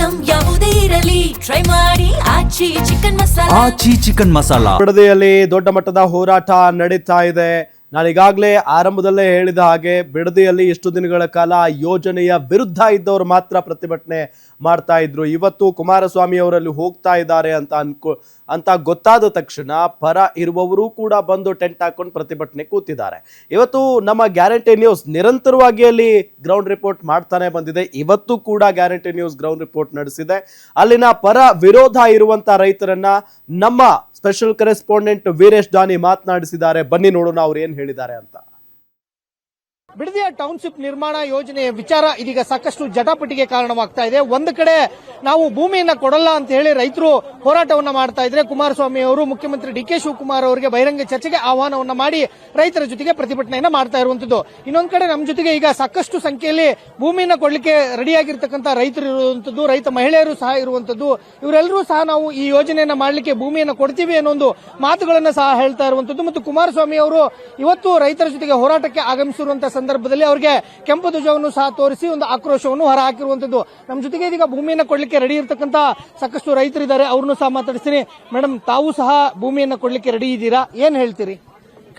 Item ಯಾವುದೇ ಇರಲಿ try ಮಾಡಿ ಆಚಿ ಚಿಕನ್ ಮಸಾಲಾ. ಆಚಿ ಚಿಕನ್ ಮಸಾಲಾ. ಬಿಡದಿಯಲ್ಲಿ ದೊಡ್ಡ ಮಟ್ಟದ ಹೋರಾಟ ನಡೀತಾ ಇದೆ. ನಾನು ಈಗಾಗಲೇ ಆರಂಭದಲ್ಲೇ ಹೇಳಿದ ಹಾಗೆ ಬಿಡದಿಯಲ್ಲಿ ಇಷ್ಟು ದಿನಗಳ ಕಾಲ ಯೋಜನೆಯ ವಿರುದ್ಧ ಇದ್ದವರು ಮಾತ್ರ ಪ್ರತಿಭಟನೆ ಮಾಡ್ತಾ ಇದ್ರು. ಇವತ್ತು ಕುಮಾರಸ್ವಾಮಿ ಅವರಲ್ಲಿ ಹೋಗ್ತಾ ಇದ್ದಾರೆ ಅಂತ ಗೊತ್ತಾದ ತಕ್ಷಣ ಪರ ಇರುವವರು ಕೂಡ ಬಂದು ಟೆಂಟ್ ಹಾಕೊಂಡು ಪ್ರತಿಭಟನೆ ಕೂತಿದ್ದಾರೆ. ಇವತ್ತು ನಮ್ಮ ಗ್ಯಾರಂಟಿ ನ್ಯೂಸ್ ನಿರಂತರವಾಗಿ ಅಲ್ಲಿ ಗ್ರೌಂಡ್ ರಿಪೋರ್ಟ್ ಮಾಡ್ತಾನೆ ಬಂದಿದೆ. ಇವತ್ತು ಕೂಡ ಗ್ಯಾರಂಟಿ ನ್ಯೂಸ್ ಗ್ರೌಂಡ್ ರಿಪೋರ್ಟ್ ನಡೆಸಿದೆ. ಅಲ್ಲಿನ ಪರ ವಿರೋಧ ಇರುವಂತ ರೈತರನ್ನ ನಮ್ಮ ಸ್ಪೆಷಲ್ ಕರೆಸ್ಪಾಂಡೆಂಟ್ ವೀರೇಶ್ ದಾನಿ ಮಾತನಾಡಿಸಿದ್ದಾರೆ. ಬನ್ನಿ ನೋಡೋಣ ಅವ್ರು ಏನ್ ಹೇಳಿದ್ದಾರೆ ಅಂತ. ಬಿಡದಿಯ ಟೌನ್ಶಿಪ್ ನಿರ್ಮಾಣ ಯೋಜನೆಯ ವಿಚಾರ ಇದೀಗ ಸಾಕಷ್ಟು ಜಟಾಪಟಿಗೆ ಕಾರಣವಾಗ್ತಾ ಇದೆ. ಒಂದು ಕಡೆ ನಾವು ಭೂಮಿಯನ್ನ ಕೊಡಲ್ಲ ಅಂತ ಹೇಳಿ ರೈತರು ಹೋರಾಟವನ್ನ ಮಾಡ್ತಾ ಇದ್ರೆ, ಕುಮಾರಸ್ವಾಮಿ ಅವರು ಮುಖ್ಯಮಂತ್ರಿ ಡಿ ಕೆ ಶಿವಕುಮಾರ್ ಅವರಿಗೆ ಬಹಿರಂಗ ಚರ್ಚೆಗೆ ಆಹ್ವಾನವನ್ನ ಮಾಡಿ ರೈತರ ಜೊತೆಗೆ ಪ್ರತಿಭಟನೆಯನ್ನ ಮಾಡ್ತಾ ಇರುವಂತದ್ದು. ಇನ್ನೊಂದು ಕಡೆ ನಮ್ಮ ಜೊತೆಗೆ ಈಗ ಸಾಕಷ್ಟು ಸಂಖ್ಯೆಯಲ್ಲಿ ಭೂಮಿಯನ್ನ ಕೊಡ್ಲಿಕ್ಕೆ ರೆಡಿಯಾಗಿರ್ತಕ್ಕಂಥ ರೈತರು ಇರುವಂತದ್ದು, ರೈತ ಮಹಿಳೆಯರು ಸಹ ಇರುವಂತದ್ದು. ಇವರೆಲ್ಲರೂ ಸಹ ನಾವು ಈ ಯೋಜನೆಯನ್ನ ಮಾಡಲಿಕ್ಕೆ ಭೂಮಿಯನ್ನ ಕೊಡ್ತೀವಿ ಅನ್ನೋ ಒಂದು ಮಾತುಗಳನ್ನ ಸಹ ಹೇಳ್ತಾ ಇರುವಂತದ್ದು. ಮತ್ತು ಕುಮಾರಸ್ವಾಮಿ ಅವರು ಇವತ್ತು ರೈತರ ಜೊತೆಗೆ ಹೋರಾಟಕ್ಕೆ ಆಗಮಿಸಿರುವಂತಹ ಸಂದರ್ಭದಲ್ಲಿ ಅವರಿಗೆ ಕೆಂಪು ಧ್ವಜವನ್ನು ಸಹ ತೋರಿಸಿ ಒಂದು ಆಕ್ರೋಶವನ್ನು ಹೊರ ಹಾಕಿರುವಂತದ್ದು. ನಮ್ಮ ಜೊತೆಗೆ ಇದೀಗ ಭೂಮಿಯನ್ನು ಕೊಡ್ಲಿಕ್ಕೆ ರೆಡಿ ಇರತಕ್ಕಂತ ಸಾಕಷ್ಟು ರೈತರಿದ್ದಾರೆ, ಅವ್ರನ್ನು ಸಹ ಮಾತಾಡಿಸ್ತೀನಿ. ಮೇಡಮ್, ತಾವು ಸಹ ಭೂಮಿಯನ್ನು ಕೊಡ್ಲಿಕ್ಕೆ ರೆಡಿ ಇದ್ದೀರಾ, ಏನ್ ಹೇಳ್ತೀರಿ?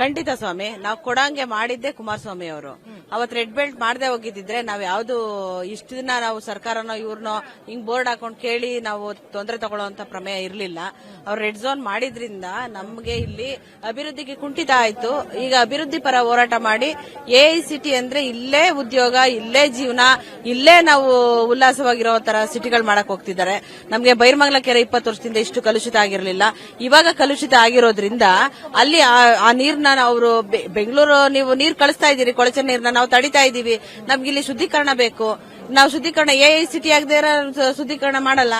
ಖಂಡಿತ ಸ್ವಾಮಿ, ನಾವು ಕೊಡಂಗೆ ಮಾಡಿದ್ದೆ ಕುಮಾರಸ್ವಾಮಿ ಅವರು. ಅವತ್ ರೆಡ್ ಬೆಲ್ಟ್ ಮಾಡದೆ ಹೋಗಿದ್ದಿದ್ರೆ ನಾವ್ ಯಾವ್ದು ಇಷ್ಟು ದಿನ ನಾವು ಸರ್ಕಾರನೋ ಇವ್ರನ್ನೋ ಹಿಂಗ್ ಬೋರ್ಡ್ ಹಾಕೊಂಡ್ ಕೇಳಿ ನಾವು ತೊಂದರೆ ತಗೊಳ್ಳೋಂತ ಪ್ರಮೇಯ ಇರ್ಲಿಲ್ಲ. ಅವ್ರು ರೆಡ್ ಝೋನ್ ಮಾಡಿದ್ರಿಂದ ನಮ್ಗೆ ಇಲ್ಲಿ ಅಭಿವೃದ್ಧಿಗೆ ಕುಂಠಿತ ಆಯ್ತು. ಈಗ ಅಭಿವೃದ್ಧಿ ಪರ ಹೋರಾಟ ಮಾಡಿ AICT ಅಂದ್ರೆ ಇಲ್ಲೇ ಉದ್ಯೋಗ, ಇಲ್ಲೇ ಜೀವನ, ಇಲ್ಲೇ ನಾವು ಉಲ್ಲಾಸವಾಗಿರೋ ತರ ಸಿಟಿಗಳು ಮಾಡಕ್ ಹೋಗ್ತಿದ್ದಾರೆ. ನಮ್ಗೆ ಬೈರ್ಮಂಗ್ಲ ಕೆರೆ 20 ವರ್ಷದಿಂದ ಇಷ್ಟು ಕಲುಷಿತ ಆಗಿರಲಿಲ್ಲ. ಇವಾಗ ಕಲುಷಿತ ಆಗಿರೋದ್ರಿಂದ ಅಲ್ಲಿ ಆ ನೀರ್ನ ಅವರು ಬೆಂಗಳೂರು ನೀವು ನೀರ್ ಕಳಿಸ್ತಾ ಇದೀರಿ, ಕೊಳಚೆ ನೀರ್ನ ನಾವು ತಡಿತಾ ಇದೀವಿ. ನಮ್ಗೆ ಇಲ್ಲಿ ಶುದ್ಧೀಕರಣ ಬೇಕು. ನಾವು ಶುದ್ಧೀಕರಣ AICT ಆಗದೆ ಶುದ್ಧೀಕರಣ ಮಾಡಲ್ಲ.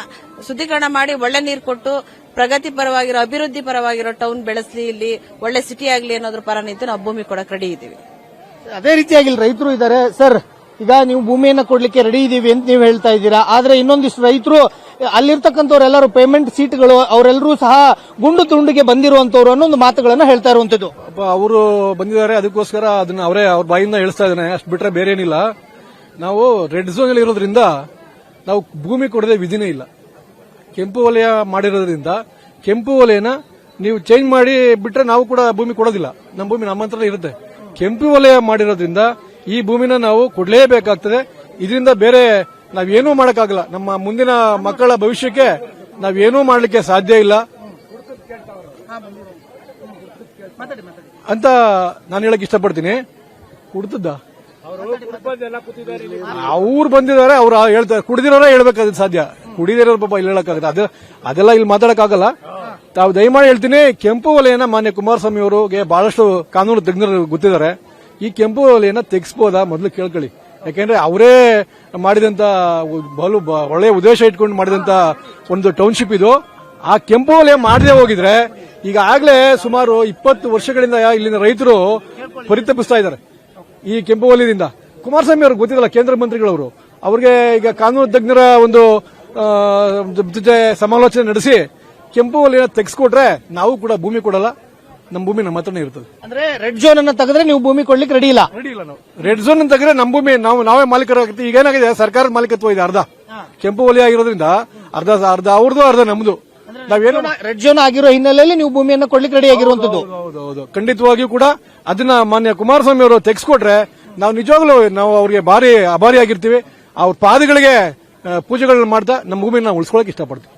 ಶುದ್ಧೀಕರಣ ಮಾಡಿ ಒಳ್ಳೆ ನೀರು ಕೊಟ್ಟು ಪ್ರಗತಿ ಪರವಾಗಿರೋ, ಅಭಿವೃದ್ಧಿ ಪರವಾಗಿರೋ ಟೌನ್ ಬೆಳೆಸಲಿ, ಇಲ್ಲಿ ಒಳ್ಳೆ ಸಿಟಿ ಆಗ್ಲಿ ಅನ್ನೋದ್ರ ಪರ ನಿಂತು ನಾವು ಭೂಮಿ ಕೊಡಕ್ ರೆಡಿ ಇದೀವಿ. ಅದೇ ರೀತಿಯಾಗಿ ರೈತರು ಇದ್ದಾರೆ. ಸರ್, ಈಗ ನೀವು ಭೂಮಿಯನ್ನ ಕೊಡ್ಲಿಕ್ಕೆ ರೆಡಿ ಇದೀವಿ ಅಂತ ನೀವು ಹೇಳ್ತಾ ಇದ್ದೀರಾ, ಆದ್ರೆ ಇನ್ನೊಂದಿಷ್ಟು ರೈತರು ಅಲ್ಲಿರ್ತಕ್ಕಂಥವ್ರೆಲ್ಲರೂ ಪೇಮೆಂಟ್ ಸೀಟ್ಗಳು ಅವರೆಲ್ಲರೂ ಸಹ ಗುಂಡು ತುಂಡಿಗೆ ಬಂದಿರುವಂತವ್ರು ಅನ್ನೋ ಒಂದು ಮಾತುಗಳನ್ನ ಹೇಳ್ತಾ ಇರುವಂತದ್ದು. ಅವರು ಬಂದಿದ್ದಾರೆ, ಅದಕ್ಕೋಸ್ಕರ ಅದನ್ನ ಅವರೇ ಅವ್ರ ಬಾಯಿಂದ ಹೇಳಿಸ್ತಾ ಇದ್ದಾನೆ, ಅಷ್ಟು ಬಿಟ್ರೆ ಬೇರೆ ಏನಿಲ್ಲ. ನಾವು ರೆಡ್ ಝೋನ್ ಅಲ್ಲಿ ಇರೋದ್ರಿಂದ ನಾವು ಭೂಮಿ ಕೊಡದೆ ವಿಧಿನೇ ಇಲ್ಲ. ಕೆಂಪು ವಲಯ ಮಾಡಿರೋದ್ರಿಂದ ಕೆಂಪು ವಲಯನ ನೀವು ಚೇಂಜ್ ಮಾಡಿ ಬಿಟ್ರೆ ನಾವು ಕೂಡ ಭೂಮಿ ಕೊಡೋದಿಲ್ಲ. ನಮ್ಮ ಭೂಮಿ ನಮ್ಮ ಹತ್ರ ಇರುತ್ತೆ. ಕೆಂಪು ವಲಯ ಮಾಡಿರೋದ್ರಿಂದ ಈ ಭೂಮಿನ ನಾವು ಕೊಡಲೇಬೇಕಾಗ್ತದೆ. ಇದರಿಂದ ಬೇರೆ ನಾವೇನೂ ಮಾಡಕ್ಕಾಗಲ್ಲ. ನಮ್ಮ ಮುಂದಿನ ಮಕ್ಕಳ ಭವಿಷ್ಯಕ್ಕೆ ನಾವೇನೂ ಮಾಡಲಿಕ್ಕೆ ಸಾಧ್ಯ ಇಲ್ಲ ಅಂತ ನಾನು ಹೇಳಕ್ ಇಷ್ಟಪಡ್ತೀನಿ. ಕುಡ್ತದ್ದ ಅವ್ರು ಬಂದಿದ್ದಾರೆ, ಅವ್ರು ಹೇಳ್ತಾರೆ. ಕುಡಿದಿರೋರೇ ಹೇಳ್ಬೇಕಾದ್ರೆ ಸಾಧ್ಯ, ಕುಡಿದಿರೋರು ಪಾಪ ಇಲ್ಲಿ ಹೇಳಕ್ಕಾಗತ್ತೆ. ಅದೆಲ್ಲ ಇಲ್ಲಿ ಮಾತಾಡಕ್ಕಾಗಲ್ಲ. ತಾವು ದಯಮಾಡಿ ಹೇಳ್ತೀನಿ, ಕೆಂಪು ವಲಯನ ಮಾನ್ಯ ಕುಮಾರಸ್ವಾಮಿ ಅವರಿಗೆ ಬಹಳಷ್ಟು ಕಾನೂನು ತಜ್ಞರು ಗೊತ್ತಿದ್ದಾರೆ. ಈ ಕೆಂಪು ವಲಯನ ತೆಗಿಸಬಹುದಾ ಮೊದಲು ಕೇಳ್ಕೊಳ್ಳಿ. ಯಾಕೆಂದ್ರೆ ಅವರೇ ಮಾಡಿದಂತ ಒಳ್ಳೆಯ ಉದ್ದೇಶ ಇಟ್ಕೊಂಡು ಮಾಡಿದಂತ ಒಂದು ಟೌನ್ಶಿಪ್ ಇದು. ಆ ಕೆಂಪು ವಲಯ ಮಾಡದೆ ಹೋಗಿದ್ರೆ ಈಗಾಗಲೇ ಸುಮಾರು 20 ವರ್ಷಗಳಿಂದ ಇಲ್ಲಿನ ರೈತರು ಪರಿತಪಿಸ್ತಾ ಇದ್ದಾರೆ ಈ ಕೆಂಪು ವಲಯದಿಂದ. ಕುಮಾರಸ್ವಾಮಿ ಅವ್ರಿಗೆ ಗೊತ್ತಿಲ್ಲ, ಕೇಂದ್ರ ಮಂತ್ರಿಗಳವರು. ಅವ್ರಿಗೆ ಈಗ ಕಾನೂನು ತಜ್ಞರ ಒಂದು ಜೊತೆ ಸಮಾಲೋಚನೆ ನಡೆಸಿ ಕೆಂಪು ವಲಯ ತೆಗೆಸ್ಕೊಟ್ರೆ ನಾವು ಕೂಡ ಭೂಮಿ ಕೊಡಲ್ಲ. ನಮ್ಮ ಭೂಮಿ ನಮ್ಮ ಹತ್ರನೇ ಇರ್ತದೆ. ಅಂದ್ರೆ ರೆಡ್ ಝೋನ್ ಅನ್ನ ತೆಗೆದ್ರೆ ನೀವು ಭೂಮಿ ಕೊಡ್ಲಿಕ್ಕೆ ರೆಡಿ ಇಲ್ಲ. ನಾವು ರೆಡ್ ಝೋನ್ ತೆಗೆದ್ರೆ ನಮ್ಮ ಭೂಮಿ ನಾವೇ ಮಾಲೀಕರಾಗ್ತೀವಿ. ಈಗ ಏನಾಗಿದೆ, ಸರ್ಕಾರದ ಮಾಲೀಕತ್ವ ಇದೆ. ಅರ್ಧ ಕೆಂಪು ವಲಯ ಆಗಿರೋದ್ರಿಂದ ಅರ್ಧ ಅವ್ರದ್ದು, ಅರ್ಧ ನಮ್ದು. ನಾವೇನು ರೆಡ್ ಝೋನ್ ಆಗಿರೋ ಹಿನ್ನೆಲೆಯಲ್ಲಿ ನೀವು ಭೂಮಿಯನ್ನ ಕೊಡ್ಲಿಕ್ಕೆ ರೆಡಿ ಆಗಿರುವಂತದ್ದು. ಹೌದು, ಖಂಡಿತವಾಗಿಯೂ ಕೂಡ ಅದನ್ನ ಮಾನ್ಯ ಕುಮಾರಸ್ವಾಮಿ ಅವರು ತೆಗೆಸ್ಕೊಟ್ರೆ ನಾವು ನಿಜವಾಗ್ಲೂ ನಾವು ಅವ್ರಿಗೆ ಭಾರಿ ಆಭಾರಿಯಾಗಿರ್ತೀವಿ. ಅವ್ರ ಪಾದಗಳಿಗೆ ಪೂಜೆಗಳನ್ನ ಮಾಡ್ತಾ ನಮ್ಮ ಭೂಮಿನ ನಾವು ಉಳಿಸ್ಕೊಳ್ಳೋಕೆ ಇಷ್ಟಪಡ್ತೀವಿ.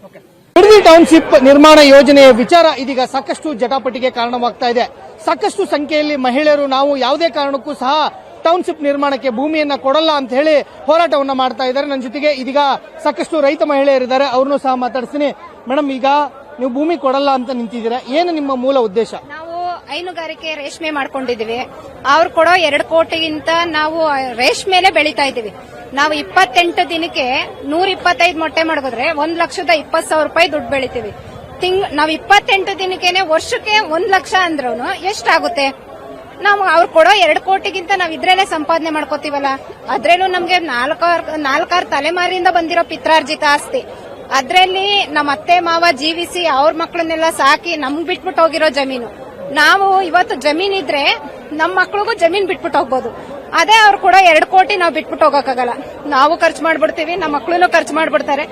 ಬಿಡದಿ ಟೌನ್ಶಿಪ್ ನಿರ್ಮಾಣ ಯೋಜನೆಯ ವಿಚಾರ ಇದೀಗ ಸಾಕಷ್ಟು ಜಟಾಪಟಿಗೆ ಕಾರಣವಾಗ್ತಾ ಇದೆ. ಸಾಕಷ್ಟು ಸಂಖ್ಯೆಯಲ್ಲಿ ಮಹಿಳೆಯರು ನಾವು ಯಾವುದೇ ಕಾರಣಕ್ಕೂ ಸಹ ಟೌನ್ಶಿಪ್ ನಿರ್ಮಾಣಕ್ಕೆ ಭೂಮಿಯನ್ನ ಕೊಡಲ್ಲ ಅಂತ ಹೇಳಿ ಹೋರಾಟವನ್ನ ಮಾಡ್ತಾ ಇದ್ದಾರೆ. ನನ್ನ ಜೊತೆಗೆ ಇದೀಗ ಸಾಕಷ್ಟು ರೈತ ಮಹಿಳೆಯರಿದ್ದಾರೆ, ಅವ್ರನ್ನೂ ಸಹ ಮಾತಾಡ್ತೀನಿ. ಮೇಡಮ್, ಈಗ ನೀವು ಭೂಮಿ ಕೊಡಲ್ಲ ಅಂತ ನಿಂತಿದ್ದೀರಾ, ಏನು ನಿಮ್ಮ ಮೂಲ ಉದ್ದೇಶ? ನಾವು ಹೈನುಗಾರಿಕೆ ರೇಷ್ಮೆ ಮಾಡ್ಕೊಂಡಿದೀವಿ. ಅವ್ರು ಕೊಡೋ 2 ಕೋಟಿಗಿಂತ ನಾವು ರೇಷ್ಮೆನೆ ಬೆಳೀತಾ ಇದೀವಿ. ನಾವು 28 ದಿನಕ್ಕೆ 125 ಮೊಟ್ಟೆ ಮಾಡಿದ್ರೆ 1,20,000 ರೂಪಾಯಿ ದುಡ್ಡು ಬೆಳಿತೀವಿ. ನಾವು 28 ದಿನಕ್ಕೇನೆ ವರ್ಷಕ್ಕೆ 1 ಲಕ್ಷ ಅಂದ್ರೂ ಎಷ್ಟಾಗುತ್ತೆ? ನಾವು ಅವ್ರು ಕೊಡೋ 2 ಕೋಟಿಗಿಂತ ನಾವ್ ಇದ್ರಲ್ಲೇ ಸಂಪಾದನೆ ಮಾಡ್ಕೋತೀವಲ್ಲ. ಅದ್ರಲ್ಲೂ ನಮ್ಗೆ 4 ತಲೆಮಾರಿಯಿಂದ ಬಂದಿರೋ ಪಿತ್ರಾರ್ಜಿತ ಆಸ್ತಿ. ಅದ್ರಲ್ಲಿ ನಮ್ಮ ಅತ್ತೆ ಮಾವ ಜೀವಿಸಿ ಅವ್ರ ಮಕ್ಕಳನ್ನೆಲ್ಲ ಸಾಕಿ ನಮ್ಗ್ ಬಿಟ್ಬಿಟ್ಟು ಹೋಗಿರೋ ಜಮೀನು. ನಾವು ಇವತ್ತು ಜಮೀನ್ ಇದ್ರೆ ನಮ್ಮ ಮಕ್ಳಿಗೂ ಜಮೀನ್ ಬಿಟ್ಬಿಟ್ಟು ಹೋಗ್ಬೋದು. ಅದೇ ಅವ್ರು ಕೂಡ 2 ಕೋಟಿ ನಾವು ಬಿಟ್ಬಿಟ್ಟು ಹೋಗಕ್ಕಾಗಲ್ಲ. ನಾವು ಖರ್ಚು ಮಾಡ್ಬಿಡ್ತೀವಿ, ನಮ್ಮ ಮಕ್ಳು ಖರ್ಚು ಮಾಡ್ಬಿಡ್ತಾರೆ,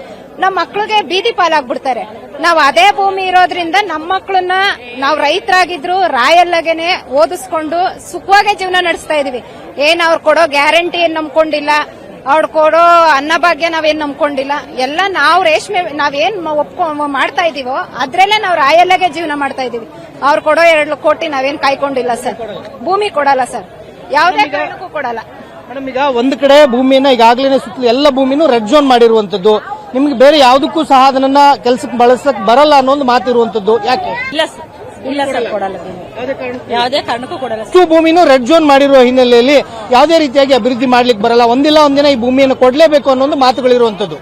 ನಮ್ಮ ಮಕ್ಳಿಗೆ ಬೀದಿ ಪಾಲಾಗ್ಬಿಡ್ತಾರೆ. ನಾವು ಅದೇ ಭೂಮಿ ಇರೋದ್ರಿಂದ ನಮ್ಮ ಮಕ್ಳನ್ನ ನಾವು ರೈತರಾಗಿದ್ರು ರಾಯಲ್ಲಾಗೇನೆ ಓದಿಸ್ಕೊಂಡು ಸುಖವಾಗಿ ಜೀವನ ನಡೆಸ್ತಾ ಇದೀವಿ. ಏನ್ ಅವ್ರು ಕೊಡೋ ಗ್ಯಾರಂಟಿ ಏನ್ ನಂಬ್ಕೊಂಡಿಲ್ಲ, ಅವ್ರು ಕೊಡೋ ಅನ್ನಭಾಗ್ಯ ನಾವೇನ್ ನಂಬ್ಕೊಂಡಿಲ್ಲ. ಎಲ್ಲ ನಾವು ರೇಷ್ಮೆ ನಾವೇನ್ ಮಾಡ್ತಾ ಇದೀವೋ ಅದ್ರಲ್ಲೇ ನಾವು ರಾಯಲ್ಲಾಗೆ ಜೀವನ ಮಾಡ್ತಾ ಇದೀವಿ. ಅವ್ರು ಕೊಡೋ 2 ಕೋಟಿ ನಾವೇನ್ ಕಾಯ್ಕೊಂಡಿಲ್ಲ ಸರ್. ಭೂಮಿ ಕೊಡಲ್ಲ ಸರ್, ಯಾವುದೇ ಕಾರಣಕ್ಕೂ ಕೊಡಲ್ಲ. ಮೇಡಮ್, ಈಗ ಒಂದ್ ಕಡೆ ಭೂಮಿಯನ್ನ ಈಗಾಗಲೇ ಸುತ್ತಲೂ ಎಲ್ಲ ಭೂಮಿನೂ ರೆಡ್ ಝೋನ್ ಮಾಡಿರುವಂತದ್ದು, ನಿಮ್ಗೆ ಬೇರೆ ಯಾವುದಕ್ಕೂ ಸಹ ಅದನ್ನ ಕೆಲಸಕ್ಕೆ ಬಳಸಕ್ ಬರಲ್ಲ ಅನ್ನೋ ಒಂದು ಮಾತಿರುವಂತದ್ದು, ಯಾಕೆ? ಇಲ್ಲ ಸರ್, ಕೊಡಲ್ಲ. ಯಾವುದೇ ಕಾರಣಕ್ಕೂ ಕೊಡಲ್ಲ. ಇಷ್ಟು ಭೂಮಿನೂ ರೆಡ್ ಝೋನ್ ಮಾಡಿರುವ ಹಿನ್ನೆಲೆಯಲ್ಲಿ ಯಾವುದೇ ರೀತಿಯಾಗಿ ಅಭಿವೃದ್ಧಿ ಮಾಡ್ಲಿಕ್ಕೆ ಬರಲ್ಲ, ಒಂದಿಲ್ಲ ಒಂದಿನ ಈ ಭೂಮಿಯನ್ನು ಕೊಡ್ಲೇಬೇಕು ಅನ್ನೋ ಒಂದು ಮಾತುಗಳಿರುವಂತದ್ದು.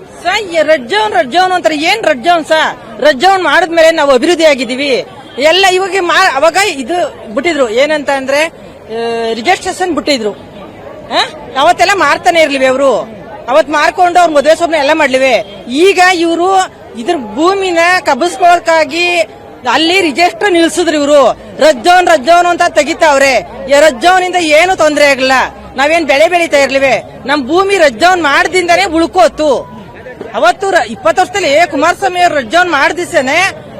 ರೆಡ್ ಝೋನ್ ಅಂತಾರೆ. ಏನ್ red zone sir? Red zone ಮಾಡಿದ್ಮೇಲೆ ನಾವು ಅಭಿವೃದ್ಧಿ ಆಗಿದ್ದೀವಿ ಎಲ್ಲ. ಇವಾಗ ಅವಾಗ ಇದು ಬಿಟ್ಟಿದ್ರು, ಏನಂತ ಅಂದ್ರೆ ರಿಜಿಸ್ಟ್ರೇಷನ್ ಬಿಟ್ಟಿದ್ರು. ಅವತ್ತೆಲ್ಲ ಮಾರ್ತಾನೆ ಇರ್ಲಿವೆ ಅವರು, ಅವತ್ ಮಾರ್ಕೊಂಡು ಅವ್ರ ಮದುವೆ ಸೊಪ್ಪನ ಎಲ್ಲ ಮಾಡ್ಲಿವೆ. ಈಗ ಇವರು ಇದ್ರ ಭೂಮಿನ ಕಬ್ಬಿಸ್ಕೊಳ್ಳೋದಕ್ಕಾಗಿ ಅಲ್ಲಿ ರಿಜಿಸ್ಟರ್ ನಿಲ್ಸಿದ್ರು ಇವರು. ರೆಡ್ ಝೋನ್ ಅಂತ ತೆಗಿತಾವ್ರೆ. ರೆಡ್ ಝೋನ್ ಇಂದ ಏನು ತೊಂದರೆ ಆಗಲ್ಲ, ನಾವೇನ್ ಬೆಳೆ ಬೆಳೀತಾ ಇರ್ಲಿವೆ. ನಮ್ ಭೂಮಿ ರೆಡ್ ಝೋನ್ ಮಾಡ್ದಿಂದಾನೆ ಉಳ್ಕೋತು. ಅವತ್ತು 20 ವರ್ಷದಲ್ಲಿ ಕುಮಾರಸ್ವಾಮಿ ಅವರು ರೆಡ್ ಝೋನ್ ಮಾಡ್ದಿಸೇನೆ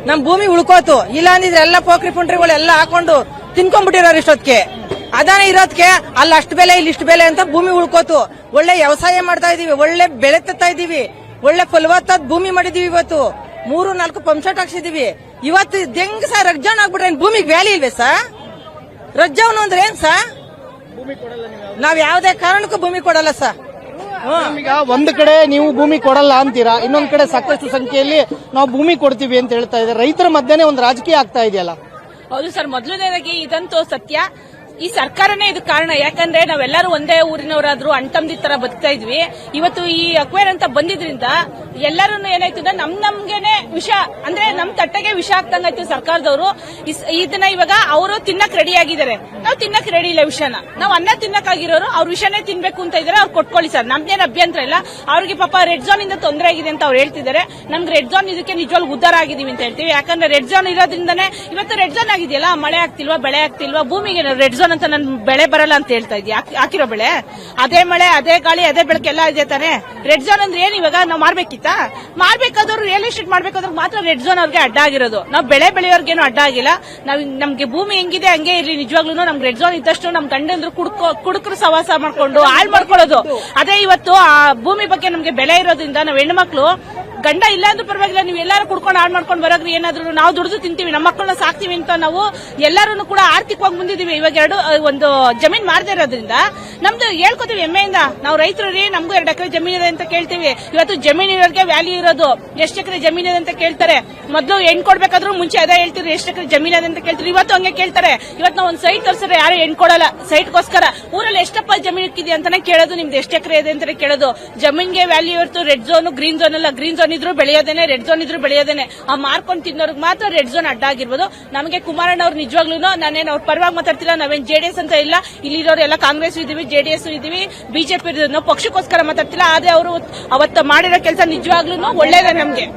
ನಮ್ ಭೂಮಿ ಉಳ್ಕೋತು. ಇಲ್ಲ ಅಂದಿದ್ರೆ ಎಲ್ಲ ಪೋಖ್ರಿ ಪುಂಟ್ರಿಗಳು ಎಲ್ಲ ಹಾಕೊಂಡು ತಿನ್ಕೊಂಡ್ಬಿಟ್ಟಿರೋರು ಇಷ್ಟೊತ್ತಿಗೆ. ಅದಾನೆ ಇರೋದಕ್ಕೆ ಅಲ್ಲಿ ಅಷ್ಟು ಬೆಲೆ ಇಲ್ಲಿ ಇಷ್ಟು ಬೆಲೆ ಅಂತ ಭೂಮಿ ಉಳ್ಕೋತು. ಒಳ್ಳೆ ವ್ಯವಸಾಯ ಮಾಡ್ತಾ ಇದೀವಿ, ಒಳ್ಳೆ ಬೆಳೆ ತತ್ತಾ ಇದೀವಿ, ಒಳ್ಳೆ ಫಲವತ್ತಾದ ಭೂಮಿ ಮಾಡಿದೀವಿ. ಇವತ್ತು 3-4 ಪಂಪ್ ಸೆಟ್ ಹಾಕ್ಸಿದೀವಿ. ಇವತ್ತು ಹೆಂಗ್ ಸರ್ ರೆಡ್ ಝೋನ್ ಆಗ್ಬಿಟ್ರೆ ಭೂಮಿಗೆ ವ್ಯಾಲ್ಯೂ ಇಲ್ವೇ ಸರ್? ರೆಡ್ ಝೋನ್ ಅಂದ್ರೆ ಏನ್ ಸರ್? ನಾವ್ ಯಾವ್ದೇ ಕಾರಣಕ್ಕೂ ಭೂಮಿ ಕೊಡಲ್ಲ ಸರ್. ಈಗ ಒಂದ್ ಕಡೆ ನೀವು ಭೂಮಿ ಕೊಡಲ್ಲ ಅಂತೀರಾ, ಇನ್ನೊಂದ್ ಕಡೆ ಸಾಕಷ್ಟು ಸಂಖ್ಯೆಯಲ್ಲಿ ನಾವು ಭೂಮಿ ಕೊಡ್ತೀವಿ ಅಂತ ಹೇಳ್ತಾ ಇದ್ದಾರೆ. ರೈತರ ಮಧ್ಯೆ ಒಂದು ರಾಜಕೀಯ ಆಗ್ತಾ ಇದೆಯಲ್ಲ? ಹೌದು ಸರ್, ಮೊದಲನೇದಾಗಿ ಇದಂತೂ ಸತ್ಯ. ಈ ಸರ್ಕಾರನೇ ಇದು ಕಾರಣ. ಯಾಕಂದ್ರೆ ನಾವೆಲ್ಲರೂ ಒಂದೇ ಊರಿನವರಾದ್ರೂ ಅಣ್ತಂದಿ ತರ ಬದುಕ್ತಾ ಇದ್ವಿ. ಇವತ್ತು ಈ ಅಕ್ವೇರ್ ಅಂತ ಬಂದಿದ್ರಿಂದ ಎಲ್ಲರೂ ಏನಾಯ್ತು ಅಂದ್ರೆ ನಮ್ಗೇನೆ ವಿಷ ಅಂದ್ರೆ ನಮ್ ತಟ್ಟೆಗೆ ವಿಷ ಆಗ್ತಂಗಾಯ್ತು ಸರ್ಕಾರದವರು. ಇದನ್ನ ಇವಾಗ ಅವರು ತಿನ್ನಕ್ ರೆಡಿ ಆಗಿದ್ದಾರೆ, ನಾವು ತಿನ್ನಕ್ ರೆಡಿ ಇಲ್ಲ ವಿಷನ. ನಾವು ಅನ್ನ ತಿನ್ನಕ್ಕಾಗಿರೋರು ಅವ್ರ ವಿಷನೇ ತಿನ್ಬೇಕು ಅಂತ ಇದಾರೆ, ಅವ್ರು ಕೊಟ್ಕೊಳ್ಳಿ ಸರ್, ನಮ್ದೇನ್ ಅಭ್ಯಂತರ ಇಲ್ಲ. ಅವ್ರಿಗೆ ಪಾಪ ರೆಡ್ ಝೋನ್ ಇಂದ ತೊಂದರೆ ಆಗಿದೆ ಅಂತ ಅವ್ರು ಹೇಳ್ತಿದ್ದಾರೆ. ನಮ್ಗೆ ರೆಡ್ ಝೋನ್ ಇದಕ್ಕೆ ನಿಜವಾಗ್ಲೂ ಉದ್ದಾರ ಆಗಿದೀವಿ ಅಂತ ಹೇಳ್ತೀವಿ. ಯಾಕಂದ್ರೆ ರೆಡ್ ಝೋನ್ ಇರೋದ್ರಿಂದಾನೆ ಇವತ್ತು ರೆಡ್ ಝೋನ್ ಆಗಿದೆಯಲ್ಲ, ಮಳೆ ಆಗ್ತಿಲ್ವಾ, ಬೆಳೆ ಆಗ್ತಿಲ್ವಾ, ಭೂಮಿಗೆ ರೆಡ್ ಝೋನ್ ಅಂತ ನನ್ ಬೆಳೆ ಬರಲ್ಲ ಅಂತ ಹೇಳ್ತಾ ಇದೀಯ. ಹಾಕಿರೋ ಬೆಳೆ ಅದೇ ಮಳೆ ಅದೇ ಗಾಳಿ ಅದೇ ಬೆಳಕೆಲ್ಲ ಇದೆ ತಾನೆ. ರೆಡ್ ಝೋನ್ ಅಂದ್ರೆ ಏನ್? ಇವಾಗ ನಾವು ಮಾರ್ಬೇಕಾದವ್ರು ರಿಯಲ್ ಎಸ್ಟೇಟ್ ಮಾಡ್ಬೇಕಾದ್ರೆ ಮಾತ್ರ ರೆಡ್ ಝೋನ್ ಅವ್ರಿಗೆ ಅಡ್ಡ ಆಗಿರೋದು. ನಾವು ಬೆಳೆ ಬೆಳೆಯೋರ್ಗೇನು ಅಡ್ಡ ಆಗಿಲ್ಲ. ನಮ್ಗೆ ಭೂಮಿ ಹೆಂಗಿದೆ ಹಂಗೆ ಇರ್ಲಿ. ನಿಜವಾಗ್ಲೂ ನಮ್ಗೆ ರೆಡ್ ಝೋನ್ ಇದ್ದಷ್ಟು ನಮ್ ಗಂಡಂದ್ರು ಕುಡುಕರು ಸವಾಸ ಮಾಡ್ಕೊಂಡು ಹಾಳು ಮಾಡ್ಕೊಳ್ಳೋದು. ಅದೇ ಇವತ್ತು ಆ ಭೂಮಿ ಬಗ್ಗೆ ನಮ್ಗೆ ಬೆಲೆ ಇರೋದ್ರಿಂದ ನಾವ್ ಹೆಣ್ಮಕ್ಳು ಗಂಡ ಇಲ್ಲ ಅಂದ್ರೂ ಪರವಾಗಿಲ್ಲ, ನೀವು ಎಲ್ಲಾರು ಕುಡ್ಕೊಂಡು ಹಾಳು ಮಾಡ್ಕೊಂಡು ಬರೋದ್ರಿ, ಏನಾದ್ರು ನಾವು ದುಡಿದು ತಿಂತೀವಿ, ನಮ್ಮ ಮಕ್ಕಳನ್ನ ಸಾಕ್ತಿವಿ ಅಂತ ನಾವು ಎಲ್ಲರೂ ಕೂಡ ಆರ್ಥಿಕವಾಗಿ ಮುಂದಿದೀವಿ. ಇವಾಗ ಒಂದು ಜಮೀನ್ ಮಾರದೇ ಇರೋದ್ರಿಂದ ನಮ್ದು ಹೇಳ್ಕೊತೀವಿ ಹೆಮ್ಮೆಯಿಂದ, ನಾವು ರೈತರು ರೀ, ನಮಗೂ 2 ಎಕರೆ ಜಮೀನಿದೆ ಅಂತ ಕೇಳ್ತೀವಿ. ಇವತ್ತು ಜಮೀನ್ ಇರೋರಿಗೆ ವ್ಯಾಲ್ಯೂ ಇರೋದು. ಎಷ್ಟು ಎಕರೆ ಜಮೀನಿದೆ ಅಂತ ಕೇಳ್ತಾರೆ. ಮೊದಲು ಹೆಣ್ ಕೊಡ್ಬೇಕಾದ್ರೂ ಮುಂಚೆ ಅದೇ ಹೇಳ್ತೀರಿ, ಎಷ್ಟು ಎಕರೆ ಜಮೀನಿದೆ ಅಂತ ಕೇಳ್ತೀರಿ. ಇವತ್ತು ಹಂಗೆ ಕೇಳ್ತಾರೆ. ಇವತ್ತು ನಾವು ಒಂದು ಸೈಟ್ ತೋರಿಸಿದ್ರೆ ಯಾರು ಹೆಣ್ ಕೊಡಲ್ಲ. ಸೈಟ್ಗೋಸ್ಕರ ಊರಲ್ಲಿ ಎಷ್ಟಪ್ಪ ಜಮೀನ್ ಇಕ್ಕಿದೆ ಅಂತಾನೆ ಕೇಳೋದು, ನಿಮ್ದು ಎಷ್ಟು ಎಕರೆ ಇದೆ ಅಂತ ಕೇಳೋದು. ಜಮೀನ್ಗೆ ವ್ಯಾಲ್ಯೂ ಇರ್ತು. ರೆಡ್ ಝೋನ್ ಗ್ರೀನ್ ಝೋನ್ ಅಲ್ಲ, ಗ್ರೀನ್ ಝೋನ್ ಇದ್ರು ಬೆಳೆಯೋದೇನೆ, ರೆಡ್ ಝೋನ್ ಇದ್ರು ಬೆಳೆಯೋದೇನೆ. ಆ ಮಾರ್ಕೊಂಡು ತಿನ್ನೋರ್ಗೆ ಮಾತ್ರ ರೆಡ್ ಝೋನ್ ಅಡ್ಡ ಆಗಿರ್ಬೋದು. ನಮಗೆ ಕುಮಾರಣ್ಣ ಅವ್ರು ನಿಜವಾಗ್ಲೂ ನಾನೇನು ಅವ್ರ ಪರವಾಗಿ ಮಾತಾಡ್ತಿಲ್ಲ, ನಾವೇನ್ ಜೆಡಿಎಸ್ ಅಂತ ಇಲ್ಲ, ಇಲ್ಲಿರೋರು ಎಲ್ಲ ಕಾಂಗ್ರೆಸ್ ಇದೀವಿ, ಜೆಡಿಎಸ್ ಇದೀವಿ, ಬಿಜೆಪಿ ನಾವು ಪಕ್ಷಕ್ಕೋಸ್ಕರ ಮಾತಾಡ್ತಿಲ್ಲ. ಆದ್ರೆ ಅವರು ಅವತ್ತು ಮಾಡಿರೋ ಕೆಲಸ ನಿಜವಾಗ್ಲೂ ಒಳ್ಳೇದೇ ನಮ್ಗೆ.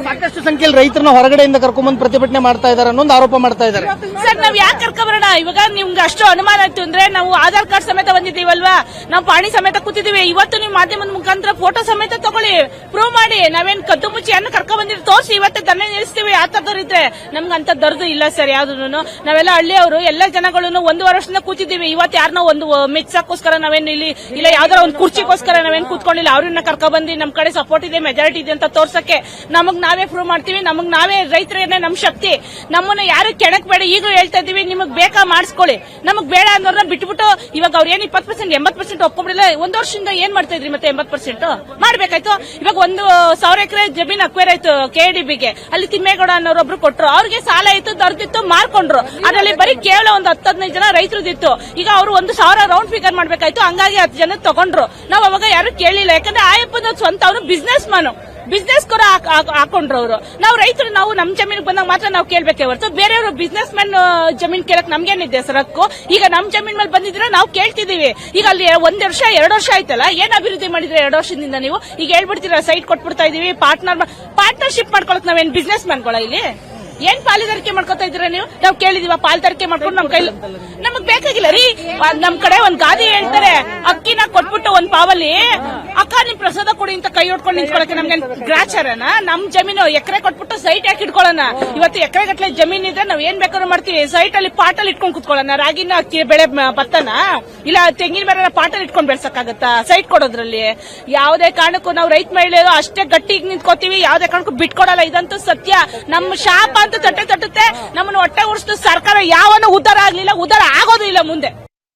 ಸಾಕಷ್ಟು ಸಂಖ್ಯೆಯಲ್ಲಿ ರೈತರನ್ನ ಹೊರಗಡೆಯಿಂದ ಕರ್ಕೊಂಡ್ಬಂದು ಪ್ರತಿಭಟನೆ ಮಾಡ್ತಾ ಇದ್ದಾರೆ ಅನ್ನೋ ಒಂದು ಆರೋಪ ಮಾಡ್ತಾ ಇದ್ದಾರೆ. ಸರ್, ನಾವ್ ಯಾಕೆ ಕರ್ಕೊಬರೋಣ? ಇವಾಗ ನಿಮ್ಗೆ ಅಷ್ಟು ಅನುಮಾನ ಆಯ್ತು ಅಂದ್ರೆ ನಾವು ಆಧಾರ್ ಕಾರ್ಡ್ ಸಮೇತ ಬಂದಿದ್ದೀವಲ್ವಾ, ನಾವು ಪಾಣಿ ಸಮೇತ ಕೂತಿದೀವಿ. ಇವತ್ತು ನೀವು ಮಾಧ್ಯಮದ ಮುಖಾಂತರ ಫೋಟೋ ಸಮೇತ ತಗೊಳ್ಳಿ, ಪ್ರೂವ್ ಮಾಡಿ. ನಾವೇನ್ ಕದ್ದು ಮುಚ್ಚಿ ಅನ್ನ ಕರ್ಕೊಂಡ್ ಬಂದಿರೋ ತೋರಿಸಿ ಇವತ್ತೇ ದಂಡ ನಿಲ್ಲಿಸ್ತೀವಿ. ಆ ತರದವ್ರಿದ್ರೆ ನಮ್ಗೆ ಅಂತ ದರ್ದು ಇಲ್ಲ ಸರ್ ಯಾವ್ದು. ನಾವೆಲ್ಲ ಹಳ್ಳಿಯವರು ಎಲ್ಲ ಜನಗಳು 1 ವರ್ಷದಿಂದ ಕೂತಿದ್ದೀವಿ. ಇವತ್ತು ಯಾರನ್ನೋ ಒಂದು ಮೆಚ್ಚಕ್ಕೋಸ್ಕರ ನಾವೇನು ಇಲ್ಲ ಯಾವ್ದಾರ ಒಂದು ಕುರ್ಚಿಗೋಸ್ಕರ ನಾವೇನ್ ಕೂತ್ಕೊಂಡಿಲ್ಲ. ಅವ್ರನ್ನ ಕರ್ಕೊಂಡ್ ಬಂದು ನಮ್ ಕಡೆ ಸಪೋರ್ಟ್ ಇದೆ, ಮೆಜಾರಿಟಿ ಇದೆ ಅಂತ ತೋರ್ಸಕ್ಕೆ ನಮಗ್ ನಾವೇ ಪ್ರೂವ್ ಮಾಡ್ತೀವಿ. ನಮಗ್ ನಾವೇ ರೈತರೇನೆ ನಮ್ ಶಕ್ತಿ. ನಮ್ಮನ್ನ ಯಾರು ಕೆಣಕ್ ಬೇಡ. ಈಗಲೂ ಹೇಳ್ತಾ ಇದೀವಿ, ನಿಮಗ್ ಬೇಕಾ ಮಾಡಿಸ್ಕೊಳ್ಳಿ, ನಮಗ್ ಬೇಡ ಅನ್ನೋರ್ನ ಬಿಟ್ಬಿಟ್ಟು ಇವಾಗ ಅವ್ರು ಏನ್ 20% 80% ಒಪ್ಕೊಂಡ್ಬಿಡಲ್ಲ. 1 ವರ್ಷದಿಂದ ಏನ್ ಮಾಡ್ತಾ ಇದ್ರಿ ಮತ್ತೆ 80% ಮಾಡ್ಬೇಕಾಯ್ತು. ಇವಾಗ 1,000 ಎಕರೆ ಜಮೀನ್ ಅಕ್ವೇರ್ ಆಯ್ತು KDBಗೆ. ಅಲ್ಲಿ ತಿಮ್ಮೇಗೌಡ ಅನ್ನೋರೊಬ್ರು ಕೊಟ್ರು, ಅವ್ರಿಗೆ ಸಾಲ ಆಯ್ತು, ದರ್ದಿತ್ತು, ಮಾರ್ಕೊಂಡ್ರು. ಅದ್ರಲ್ಲಿ ಬರೀ ಕೇವಲ ಒಂದು 10-15 ಜನ ರೈತರದಿತ್ತು. ಈಗ ಅವರು 1,000 ರೌಂಡ್ ಫಿಗರ್ ಮಾಡ್ಬೇಕಾಯ್ತು, ಹಂಗಾಗಿ 10 ಜನ ತಗೊಂಡ್ರು. ನಾವ್ ಅವಾಗ ಯಾರು ಕೇಳಿಲ್ಲ. ಯಾಕಂದ್ರೆ ಆಯಪ್ಪನ ಸ್ವಂತ ಅವರು ಬಿಸ್ನೆಸ್ ಕೂಡ ಹಾಕೊಂಡ್ರು ಅವರು. ನಾವು ರೈತರು, ನಾವು ನಮ್ ಜಮೀನ್ ಬಂದಾಗ ಮಾತ್ರ ನಾವು ಕೇಳ್ಬೇಕೆ ಹೊರತು ಬೇರೆಯವರು ಬಿಸ್ನೆಸ್ ಮ್ಯಾನ್ ಜಮೀನ್ ಕೇಳಕ್ ನಮ್ಗೇನಿದೆ ಸರ್ ಹಕ್ಕು. ಈಗ ನಮ್ ಜಮೀನ್ ಮೇಲೆ ಬಂದಿದ್ರೆ ನಾವು ಕೇಳ್ತಿದೀವಿ. ಈಗ ಅಲ್ಲಿ 1 ವರ್ಷ 2 ವರ್ಷ ಆಯ್ತಲ್ಲ, ಏನ್ ಅಭಿವೃದ್ಧಿ ಮಾಡಿದ್ರೆ 2 ವರ್ಷದಿಂದ ನೀವು ಈಗ ಹೇಳ್ಬಿಡ್ತೀರಾ ಸೈಟ್ ಕೊಟ್ಬಿಡ್ತಾ ಇದೀವಿ, ಪಾರ್ಟ್ನರ್ಶಿಪ್ ಮಾಡ್ಕೊಳಕ್ ನಾವೇನ್ ಬಿಸ್ನೆಸ್ ಮ್ಯಾನ್ಗಳ ಇಲ್ಲಿ? ಏನ್ ಪಾಲುದಾರಿಕೆ ಮಾಡ್ಕೊತಾ ಇದ್ದೀರಾ ನೀವು? ನಾವು ಕೇಳಿದೀವ ಪಾಲುದಾರಿಕೆ ಮಾಡ್ಕೊಂಡು ನಮ್ ಕೈಲಿ ನಮಗ್ ಬೇಕಾಗಿಲ್ಲ ರೀ. ನಮ್ ಕಡೆ ಒಂದ್ ಗಾದಿ ಹೇಳ್ತಾರೆ, ಅಕ್ಕಿನ ಕೊಟ್ಬಿಟ್ಟು ಒಂದ್ ಪಾವಲ್ಲಿ ಅಕ್ಕ ನಿಮ್ ಪ್ರಸಾದ ಕೊಡಿ ಅಂತ ಕೈ ಹೊಡ್ಕೊಂಡು ನಿಂತ್ಕೊಳಕ್ಕೆ ನಮ್ಗೆ ಗ್ರಾಚಾರನ? ನಮ್ ಜಮೀನು ಎಕರೆ ಕೊಟ್ಬಿಟ್ಟು ಸೈಟ್ ಯಾಕೆ ಇಟ್ಕೊಳ್ಳೋಣ? ಇವತ್ತು ಎಕರೆ ಗಟ್ಲೆ ಜಮೀನ್ ಇದ್ರೆ ನಾವ್ ಏನ್ ಬೇಕಾದ್ರೂ ಮಾಡ್ತೀವಿ. ಸೈಟ್ ಅಲ್ಲಿ ಪಾಟಲ್ಲಿ ಇಟ್ಕೊಂಡ್ ಕುತ್ಕೊಳ್ಳೋಣ? ರಾಗಿನ ಅಕ್ಕಿ ಬೆಳೆ ಭತ್ತನ ಇಲ್ಲ ತೆಂಗಿನ ಮರ ಪಾಟಲ್ಲಿ ಇಟ್ಕೊಂಡ್ ಬೆಳ್ಸಕ್ಕಾಗತ್ತಾ ಸೈಟ್ ಕೊಡೋದ್ರಲ್ಲಿ? ಯಾವುದೇ ಕಾರಣಕ್ಕೂ ನಾವು ರೈತ ಮಹಿಳೆಯರು ಅಷ್ಟೇ ಗಟ್ಟಿಗೆ ನಿಂತ್ಕೋತೀವಿ, ಯಾವುದೇ ಕಾರಣಕ್ಕೂ ಬಿಟ್ಕೊಡಲ್ಲ. ಇದಂತೂ ಸತ್ಯ. ನಮ್ಮ ಶಾಪ ಅಂತ ತಟ್ಟುತ್ತೆ. ನಮ್ಮನ್ನು ಹೊಟ್ಟೆ ಉಳಿಸಿದ ಸರ್ಕಾರ ಯಾವನು ಉದ್ಧಾರ ಆಗ್ಲಿಲ್ಲ, ಉದ್ಧಾರ ಆಗೋದು ಇಲ್ಲ ಮುಂದೆ.